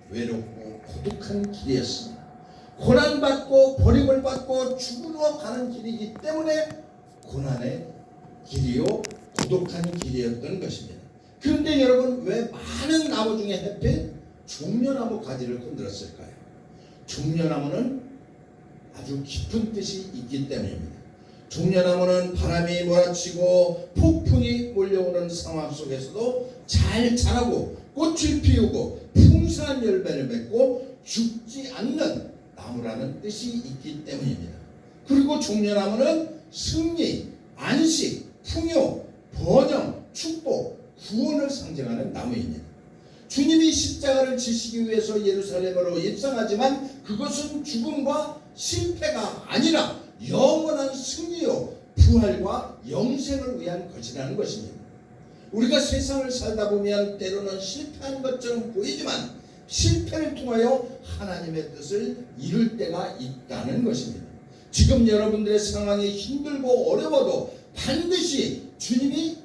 외롭고 고독한 길이었습니다. 고난받고 버림을 받고 죽으러 가는 길이기 때문에 고난의 길이요 고독한 길이었던 것입니다. 그런데 여러분, 왜 많은 나무 중에 하필 종려나무 가지를 흔들었을까요? 종려나무는 아주 깊은 뜻이 있기 때문입니다. 종려나무는 바람이 몰아치고 폭풍이 몰려오는 상황 속에서도 잘 자라고 꽃을 피우고 풍성한 열매를 맺고 죽지 않는 나무라는 뜻이 있기 때문입니다. 그리고 종려나무는 승리, 안식, 풍요, 번영, 축복, 구원을 상징하는 나무입니다. 주님이 십자가를 지시기 위해서 예루살렘으로 입성하지만 그것은 죽음과 실패가 아니라 영원한 승리요 부활과 영생을 위한 것이라는 것입니다. 우리가 세상을 살다 보면 때로는 실패한 것처럼 보이지만 실패를 통하여 하나님의 뜻을 이룰 때가 있다는 것입니다. 지금 여러분들의 상황이 힘들고 어려워도 반드시 주님이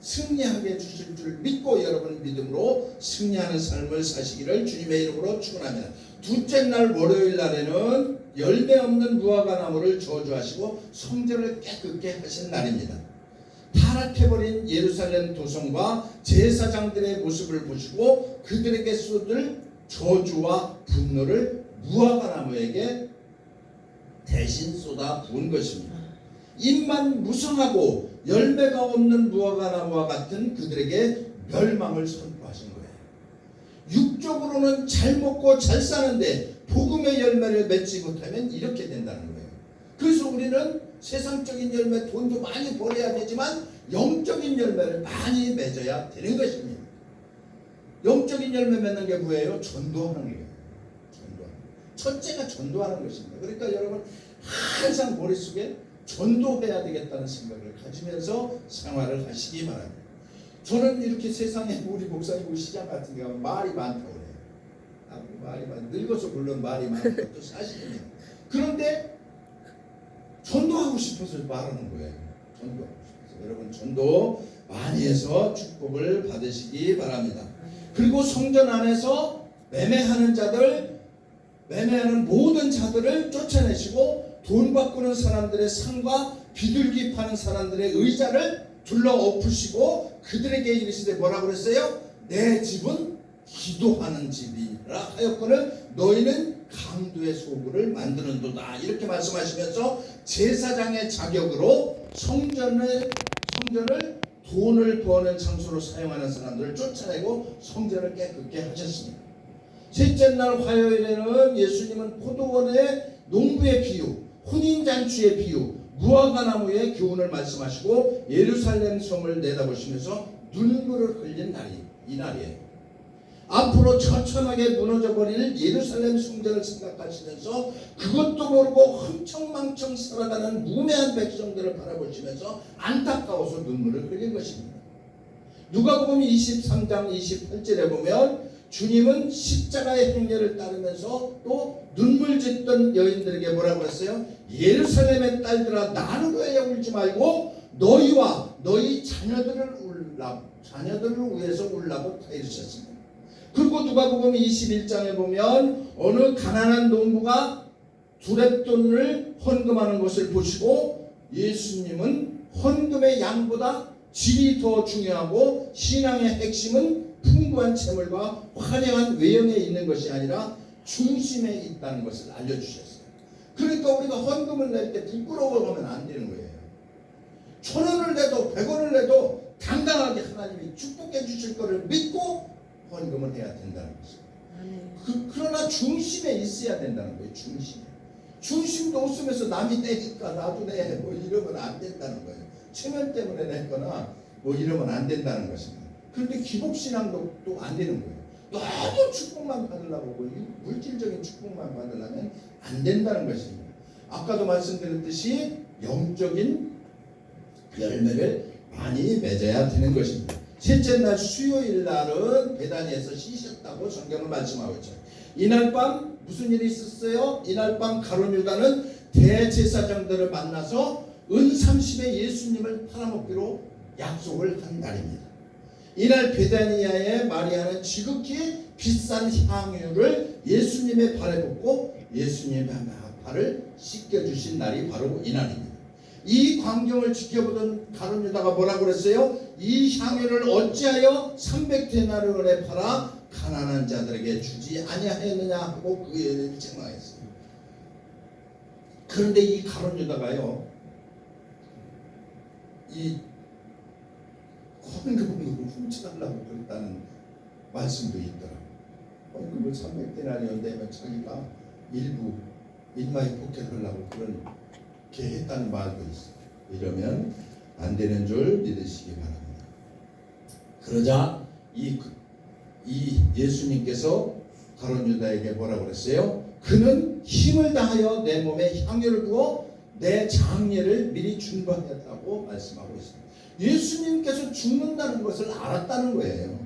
승리하게 해주실 줄 믿고 여러분 믿음으로 승리하는 삶을 사시기를 주님의 이름으로 축원합니다. 둘째 날 월요일 날에는 열매 없는 무화과 나무를 저주하시고 성전을 깨끗게 하신 날입니다. 타락해버린 예루살렘 도성과 제사장들의 모습을 보시고 그들에게 쏟을 저주와 분노를 무화과 나무에게 대신 쏟아 부은 것입니다. 입만 무성하고 열매가 없는 무화과 나무와 같은 그들에게 멸망을 선포하신 거예요. 육적으로는 잘 먹고 잘 사는데 복음의 열매를 맺지 못하면 이렇게 된다는 거예요. 그래서 우리는 세상적인 열매, 돈도 많이 벌어야 되지만 영적인 열매를 많이 맺어야 되는 것입니다. 영적인 열매 맺는 게 뭐예요? 전도하는 거예요. 첫째가 전도하는 것입니다. 그러니까 여러분 항상 머릿속에 전도해야 되겠다는 생각을 가지면서 생활을 하시기 바랍니다. 저는 이렇게 세상에 우리 목사님 시장 같은 게 말이 많다고 해요. 말이 늙어서 물론 말이 많은 것도 사실입니다. 그런데 전도하고 싶어서 말하는 거예요. 전도하고 싶어서. 여러분 전도 많이 해서 축복을 받으시기 바랍니다. 그리고 성전 안에서 매매하는 모든 자들을 쫓아내시고 돈 바꾸는 사람들의 상과 비둘기 파는 사람들의 의자를 둘러 엎으시고 그들에게 이르시되 뭐라고 그랬어요? 내 집은 기도하는 집이라 하였거늘 너희는 강도의 소굴을 만드는도다. 이렇게 말씀하시면서 제사장의 자격으로 성전을 돈을 버는 장소로 사용하는 사람들을 쫓아내고 성전을 깨끗게 하셨습니다. 셋째 날 화요일에는 예수님은 포도원의 농부의 비유, 혼인잔치의 비유, 무화과나무의 교훈을 말씀하시고 예루살렘 성을 내다보시면서 눈물을 흘린 날이 이 날이에요. 앞으로 처참하게 무너져버릴 예루살렘 성전을 생각하시면서 그것도 모르고 흥청망청 살아가는 무매한 백성들을 바라보시면서 안타까워서 눈물을 흘린 것입니다. 누가복음 23장 28절에 보면 주님은 십자가의 행렬을 따르면서 또 눈물 짓던 여인들에게 뭐라고 했어요? 예루살렘의 딸들아 나를 위해 울지 말고 너희와 너희 자녀들을 위해서 울라고 다 이르셨습니다. 그리고 누가복음 21장에 보면 어느 가난한 농부가 두렙돈을 헌금하는 것을 보시고 예수님은 헌금의 양보다 질이 더 중요하고 신앙의 핵심은 풍부한 재물과 화려한 외형에 있는 것이 아니라 중심에 있다는 것을 알려주셨어요. 그러니까 우리가 헌금을 낼 때 부끄러워하면 안 되는 거예요. 1,000원을 내도 100원을 내도 당당하게 하나님이 축복해 주실 것을 믿고 헌금을 해야 된다는 것입니다. 그러나 중심에 있어야 된다는 거예요. 중심도 없으면서 남이 내니까 나도 내 뭐 이러면 안 된다는 거예요. 체면 때문에 냈거나 뭐 이러면 안 된다는 것입니다. 그런데 기복신앙도 또 안 되는 거예요. 너무 축복만 받으려고 물질적인 축복만 받으려면 안 된다는 것입니다. 아까도 말씀드렸듯이 영적인 열매를 많이 맺어야 되는 것입니다. 셋째 날 수요일 날은 베다니에서 쉬셨다고 성경을 말씀하고 있죠. 이날 밤 무슨 일이 있었어요? 이날 밤 가룟 유다는 대제사장들을 만나서 은 30에 예수님을 팔아먹기로 약속을 한 날입니다. 이날 베다니아의 마리아는 지극히 비싼 향유를 예수님의 발에 붓고 예수님의 발을 씻겨주신 날이 바로 이날입니다. 이 광경을 지켜보던 가룟 유다가 뭐라고 그랬어요? 이 향유를 어찌하여 300데나리온에 팔아 가난한 자들에게 주지 아니하였느냐 하고 그 일을 책망했어요. 그런데 이 가룟 유다가요, 이 헌금을 훔쳐달라고 그랬다는 말씀도 있더라고요. 헌금을 300데나리온 되면 자기가 일부 일마에 포켓하려고 그렇게 했다는 말도 있어요. 이러면 안 되는 줄 믿으시기 바랍니다. 그러자 이 예수님께서 가룟 유다에게 뭐라고 그랬어요? 그는 힘을 다하여 내 몸에 향유를 부어 내 장례를 미리 준비하였다고 말씀하고 있습니다. 예수님께서 죽는다는 것을 알았다는 거예요.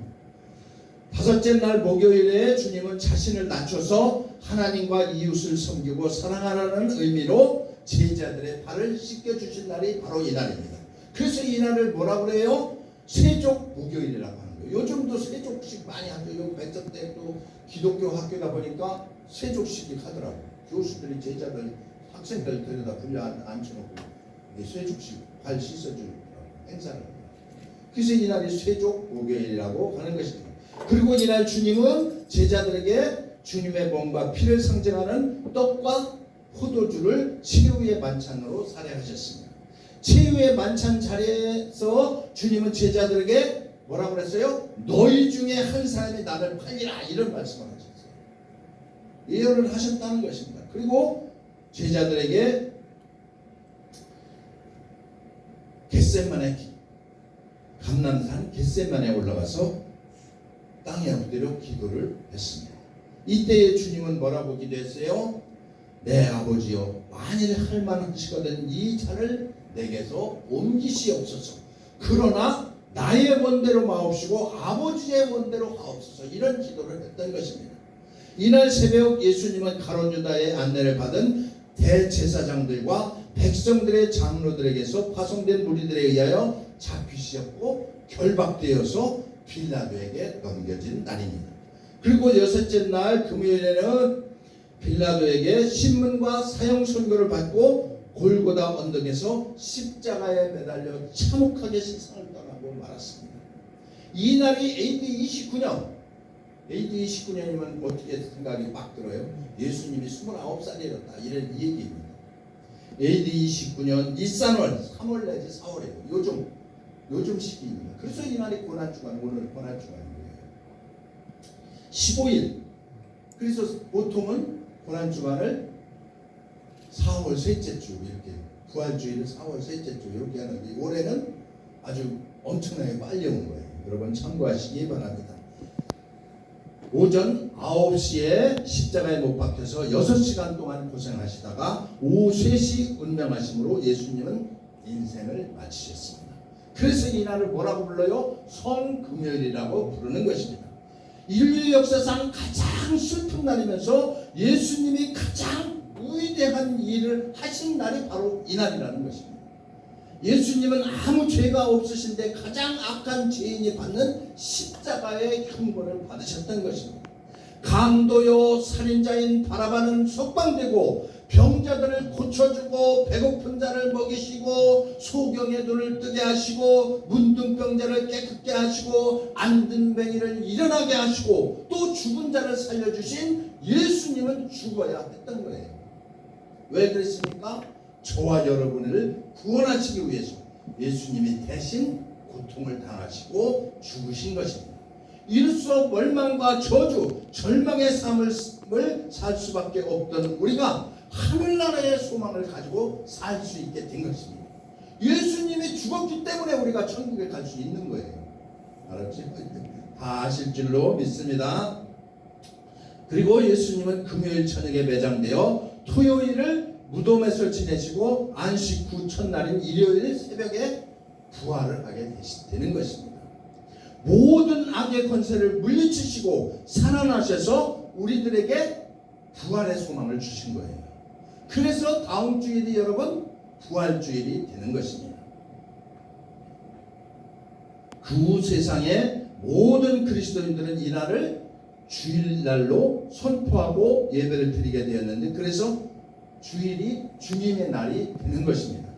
다섯째 날 목요일에 주님은 자신을 낮춰서 하나님과 이웃을 섬기고 사랑하라는 의미로 제자들의 발을 씻겨주신 날이 바로 이날입니다. 그래서 이날을 뭐라고 그래요? 세족 목요일이라고 하는 거예요. 요즘도 세족식 많이 하죠. 여기 백석 때도 기독교 학교다 보니까 세족식 하더라고요. 교수들이 제자들 학생들 데려다 불려 앉혀놓고 세족식 발 씻어주는 행사를 합니다. 그래서 이날이 세족 목요일이라고 하는 것입니다. 그리고 이날 주님은 제자들에게 주님의 몸과 피를 상징하는 떡과 포도주를 치유의 만찬으로 살해하셨습니다. 치유의 만찬 자리에서 주님은 제자들에게 뭐라고 그랬어요? 너희 중에 한 사람이 나를 팔리라, 이런 말씀을 하셨어요. 예언을 하셨다는 것입니다. 그리고 제자들에게 겟세마네 감람산 겟세마네에 올라가서 땅에 엎드려 기도를 했습니다. 이때에 주님은 뭐라고 기도했어요? 내 아버지여, 만일 할 만하시거든 이 잔을 내게서 옮기시옵소서. 그러나 나의 원대로 마옵시고 아버지의 원대로 하옵소서. 이런 기도를 했던 것입니다. 이날 새벽 예수님은 가룟 유다의 안내를 받은 대제사장들과 백성들의 장로들에게서 파송된 무리들에 의하여 잡히셨고 결박되어서 빌라도에게 넘겨진 날입니다. 그리고 여섯째 날 금요일에는 빌라도에게 신문과 사형 선고를 받고 골고다 언덕에서 십자가에 매달려 참혹하게 세상을 떠나고 말았습니다. 이 날이 AD 29년, AD 29년이면 어떻게 생각이 막 들어요? 예수님이 29살이었다, 이런 얘기입니다. AD 29년 니산월 3월 내지 4월이에요. 요즘 시기입니다. 그래서 이 날이 고난주간, 오늘 고난주간이에요. 15일. 그래서 보통은 고난주간을 4월 셋째 주, 이렇게 부활주일을 4월 셋째 주 이렇게 하는데 올해는 아주 엄청나게 빨리 온 거예요. 여러분 참고하시기 바랍니다. 오전 9시에 십자가에 못 박혀서 6시간 동안 고생하시다가 오후 3시 운명하심으로 예수님은 인생을 마치셨습니다. 그래서 이 날을 뭐라고 불러요? 성금요일이라고 부르는 것입니다. 인류 역사상 가장 슬픈 날이면서 예수님이 가장 위대한 일을 하신 날이 바로 이 날이라는 것입니다. 예수님은 아무 죄가 없으신데 가장 악한 죄인이 받는 십자가의 형벌을 받으셨던 것입니다. 강도요 살인자인 바라바는 석방되고 병자들을 고쳐주고 배고픈 자를 먹이시고 소경의 눈을 뜨게 하시고 문둥병자를 깨끗게 하시고 안든뱅이를 일어나게 하시고 또 죽은 자를 살려주신 예수님은 죽어야 했던 거예요. 왜 그랬습니까? 저와 여러분을 구원하시기 위해서 예수님이 대신 고통을 당하시고 죽으신 것입니다. 이로써 멀망과 저주, 절망의 삶을 살 수밖에 없던 우리가 하늘나라의 소망을 가지고 살 수 있게 된 것입니다. 예수님이 죽었기 때문에 우리가 천국에 갈 수 있는 거예요. 알았지? 다 아실 줄로 믿습니다. 그리고 예수님은 금요일 저녁에 매장되어 토요일을 무덤에서 지내시고 안식 후 첫날인 일요일 새벽에 부활을 하게 되는 것입니다. 모든 악의 권세를 물리치시고 살아나셔서 우리들에게 부활의 소망을 주신 거예요. 그래서 다음 주일이 여러분 부활주일이 되는 것입니다. 그 세상의 모든 그리스도인들은 이날을 주일날로 선포하고 예배를 드리게 되었는데, 그래서 주일이 주님의 날이 되는 것입니다.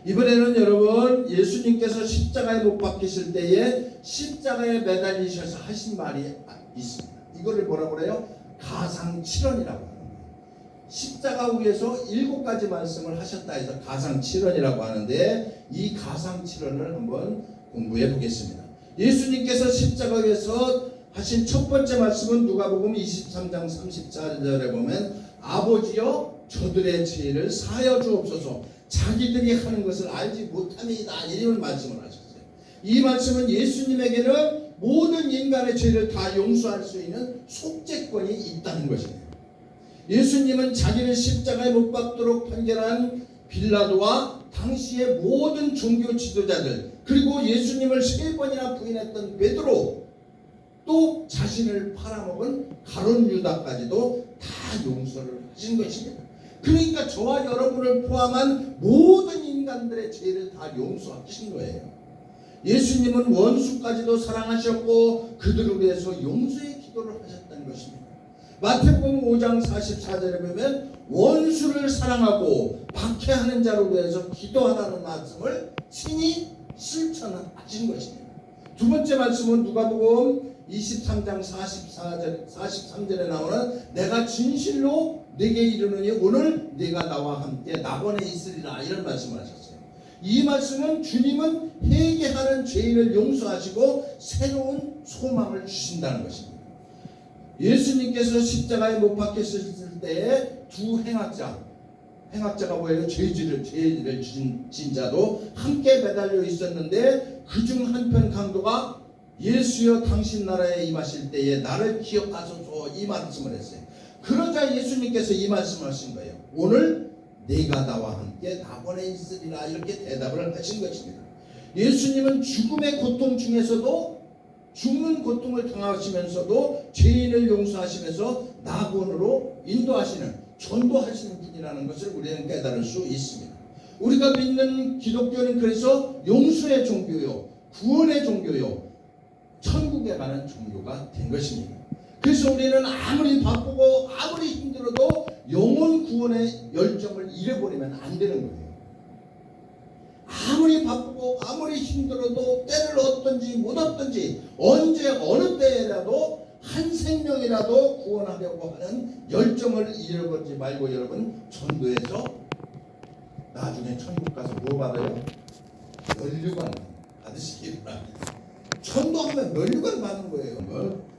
이번에는 여러분, 예수님께서 십자가에 못 박히실 때에 십자가에 매달리셔서 하신 말이 있습니다. 이거를 뭐라고 그래요? 가상칠언이라고 합니다. 십자가 위에서 7가지 말씀을 하셨다 해서 가상칠언이라고 하는데, 이 가상칠언을 한번 공부해 보겠습니다. 예수님께서 십자가 위에서 하신 첫 번째 말씀은 누가복음 23장 34절에 보면, 아버지여 저들의 죄를 사하여 주옵소서, 자기들이 하는 것을 알지 못함이다, 이런 말씀을 하셨어요. 이 말씀은 예수님에게는 모든 인간의 죄를 다 용서할 수 있는 속죄권이 있다는 것이에요. 예수님은 자기를 십자가에 못 박도록 판결한 빌라도와 당시의 모든 종교 지도자들, 그리고 예수님을 3번이나 부인했던 베드로, 또 자신을 팔아먹은 가룟 유다까지도 다 용서를 하신 것입니다. 그러니까 저와 여러분을 포함한 모든 인간들의 죄를 다 용서하신 거예요. 예수님은 원수까지도 사랑하셨고 그들을 위해서 용서의 기도를 하셨다는 것입니다. 마태복음 5장 44절에 보면 원수를 사랑하고 박해하는 자를 위해서 기도하라는 말씀을 친히 실천하신 것입니다. 두 번째 말씀은 누가복음 23장 43절에 나오는 내가 진실로 네게 이르노니 오늘 네가 나와 함께 낙원에 있으리라, 이런 말씀을 하셨어요. 이 말씀은 주님은 회개하는 죄인을 용서하시고 새로운 소망을 주신다는 것입니다. 예수님께서 십자가에 못 박혔을 때에 두 행악자가 뭐예요? 죄를 지은 자도 함께 매달려 있었는데, 그중 한편 강도가 예수여 당신 나라에 임하실 때에 나를 기억하소서, 이 말씀을 했어요. 그러자 예수님께서 이 말씀을 하신 거예요. 오늘 네가 나와 함께 낙원에 있으리라, 이렇게 대답을 하신 것입니다. 예수님은 죽음의 고통 중에서도, 죽는 고통을 당하시면서도 죄인을 용서하시면서 낙원으로 인도하시는, 전도하시는 분이라는 것을 우리는 깨달을 수 있습니다. 우리가 믿는 기독교는 그래서 용서의 종교요, 구원의 종교요, 천국에 가는 종교가 된 것입니다. 그래서 우리는 아무리 바쁘고 아무리 힘들어도 영혼 구원의 열정을 잃어버리면 안 되는 거예요. 아무리 바쁘고 아무리 힘들어도 때를 얻든지 못 얻든지 언제 어느 때라도 한 생명이라도 구원하려고 하는 열정을 잃어버리지 말고, 여러분, 전도해서 나중에 천국 가서 뭐 받아요? 면류관 받으시기 바랍니다. 전도하면 면류관 받는 거예요.